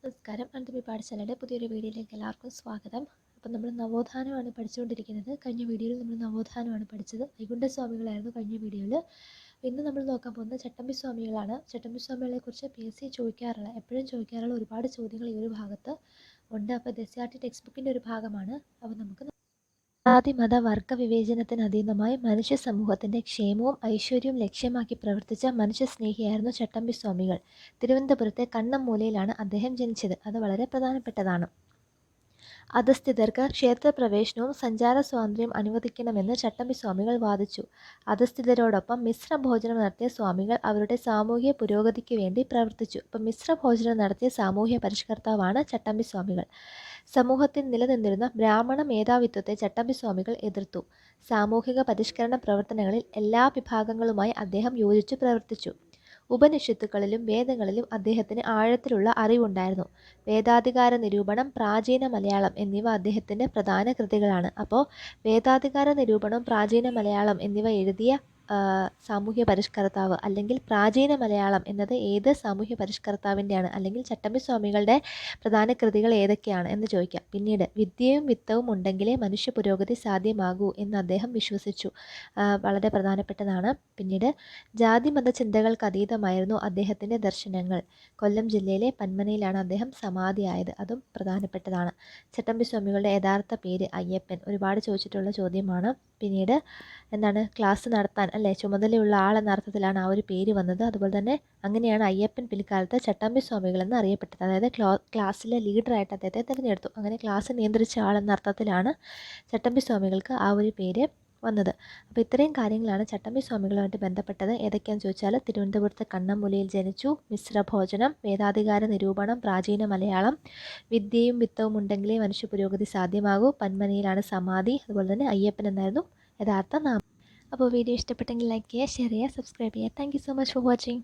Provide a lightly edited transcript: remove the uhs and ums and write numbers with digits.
നമസ്കാരം. അനന്തപുരി പാഠശാലയുടെ പുതിയൊരു വീഡിയോയിലേക്ക് എല്ലാവർക്കും സ്വാഗതം. അപ്പോൾ നമ്മൾ നവോത്ഥാനമാണ് പഠിച്ചുകൊണ്ടിരിക്കുന്നത്. കഴിഞ്ഞ വീഡിയോയിൽ നമ്മൾ നവോത്ഥാനമാണ് പഠിച്ചത്. വൈകുണ്ഠസ്വാമികളായിരുന്നു കഴിഞ്ഞ വീഡിയോയിൽ. ഇന്ന് നമ്മൾ നോക്കാൻ പോകുന്നത് ചട്ടമ്പി സ്വാമികളാണ്. ചട്ടമ്പി സ്വാമികളെക്കുറിച്ച് PSC എപ്പോഴും ചോദിക്കാറുള്ള ഒരുപാട് ചോദ്യങ്ങൾ ഈ ഒരു ഭാഗത്ത് ഉണ്ട്. അപ്പോൾ SCERT ടെക്സ്റ്റ് ബുക്കിൻ്റെ ഒരു ഭാഗമാണ്. അപ്പോൾ നമുക്ക് ജാതി മത വർഗ വിവേചനത്തിന് അതീതമായി മനുഷ്യ സമൂഹത്തിൻ്റെ ക്ഷേമവും ഐശ്വര്യവും ലക്ഷ്യമാക്കി പ്രവർത്തിച്ച മനുഷ്യസ്നേഹിയായിരുന്നു ചട്ടമ്പി സ്വാമികൾ. തിരുവനന്തപുരത്തെ കണ്ണമ്മൂലയിലാണ് അദ്ദേഹം ജനിച്ചത്. അത് വളരെ പ്രധാനപ്പെട്ടതാണ്. അധസ്ഥിതർക്ക് ക്ഷേത്രപ്രവേശനവും സഞ്ചാര സ്വാതന്ത്ര്യം അനുവദിക്കണമെന്ന് ചട്ടമ്പി സ്വാമികൾ വാദിച്ചു. അധസ്ഥിതരോടൊപ്പം മിശ്രഭോജനം നടത്തിയ സ്വാമികൾ അവരുടെ സാമൂഹ്യ പുരോഗതിക്ക് വേണ്ടി പ്രവർത്തിച്ചു. അപ്പം മിശ്രഭോജനം നടത്തിയ സാമൂഹ്യ പരിഷ്കർത്താവാണ് ചട്ടമ്പി സ്വാമികൾ. സമൂഹത്തിൽ നിലനിന്നിരുന്ന ബ്രാഹ്മണ മേധാവിത്വത്തെ ചട്ടമ്പി സ്വാമികൾ എതിർത്തു. സാമൂഹിക പരിഷ്കരണ പ്രവർത്തനങ്ങളിൽ എല്ലാ വിഭാഗങ്ങളുമായി അദ്ദേഹം യോജിച്ചു പ്രവർത്തിച്ചു. ഉപനിഷത്തുക്കളിലും വേദങ്ങളിലും അദ്ദേഹത്തിന് ആഴത്തിലുള്ള അറിവുണ്ടായിരുന്നു. വേദാധികാര നിരൂപണം, പ്രാചീന മലയാളം എന്നിവ അദ്ദേഹത്തിൻ്റെ പ്രധാന കൃതികളാണ്. അപ്പോൾ വേദാധികാര നിരൂപണം, പ്രാചീന മലയാളം എന്നിവ എഴുതിയ സാമൂഹ്യ പരിഷ്കർത്താവ് അല്ലെങ്കിൽ പ്രാചീന മലയാളം എന്നത് ഏത് സാമൂഹ്യ പരിഷ്കർത്താവിൻ്റെയാണ്, അല്ലെങ്കിൽ ചട്ടമ്പി സ്വാമികളുടെ പ്രധാന കൃതികൾ ഏതൊക്കെയാണ് എന്ന് ചോദിക്കാം. പിന്നീട് വിദ്യയും വിത്തവും ഉണ്ടെങ്കിലേ മനുഷ്യ പുരോഗതി സാധ്യമാകൂ എന്ന് അദ്ദേഹം വിശ്വസിച്ചു. വളരെ പ്രധാനപ്പെട്ടതാണ്. പിന്നീട് ജാതിമത ചിന്തകൾക്ക് അതീതമായിരുന്നു അദ്ദേഹത്തിൻ്റെ ദർശനങ്ങൾ. കൊല്ലം ജില്ലയിലെ പന്മനയിലാണ് അദ്ദേഹം സമാധിയായത്. അതും പ്രധാനപ്പെട്ടതാണ്. ചട്ടമ്പി സ്വാമികളുടെ യഥാർത്ഥ പേര് അയ്യപ്പൻ. ഒരുപാട് ചോദിച്ചിട്ടുള്ള ചോദ്യമാണ്. പിന്നീട് ക്ലാസ് നടത്താൻ ചുമതലയുള്ള ആളെന്ന അർത്ഥത്തിലാണ് ആ ഒരു പേര് വന്നത്. അതുപോലെ തന്നെ അങ്ങനെയാണ് അയ്യപ്പൻ പിൽക്കാലത്ത് ചട്ടമ്പി സ്വാമികൾ എന്ന് അറിയപ്പെട്ടത്. അതായത് ക്ലാസ്സിലെ ലീഡറായിട്ട് അദ്ദേഹത്തെ തിരഞ്ഞെടുത്തു. അങ്ങനെ ക്ലാസ് നിയന്ത്രിച്ച ആളെന്ന അർത്ഥത്തിലാണ് ചട്ടമ്പി സ്വാമികൾക്ക് ആ ഒരു പേര് വന്നത്. അപ്പോൾ ഇത്രയും കാര്യങ്ങളാണ് ചട്ടമ്പി സ്വാമികളുമായിട്ട് ബന്ധപ്പെട്ടത്. ഏതൊക്കെയാണെന്ന് ചോദിച്ചാൽ തിരുവനന്തപുരത്തെ കണ്ണമ്മൂലയിൽ ജനിച്ചു, മിശ്രഭോജനം, വേദാധികാര നിരൂപണം, പ്രാചീന മലയാളം, വിദ്യയും വിത്തവും ഉണ്ടെങ്കിലേ മനുഷ്യ പുരോഗതി സാധ്യമാകൂ, പന്മനയിലാണ് സമാധി, അതുപോലെ തന്നെ അയ്യപ്പൻ എന്നായിരുന്നു യഥാർത്ഥ നാമം. അപ്പോൾ വീഡിയോ ഇഷ്ടപ്പെട്ടെങ്കിൽ ലൈക്ക് ചെയ്യുക, ഷെയർ ചെയ്യുക, സബ്സ്ക്രൈബ് ചെയ്യുക. Thank you so much for watching.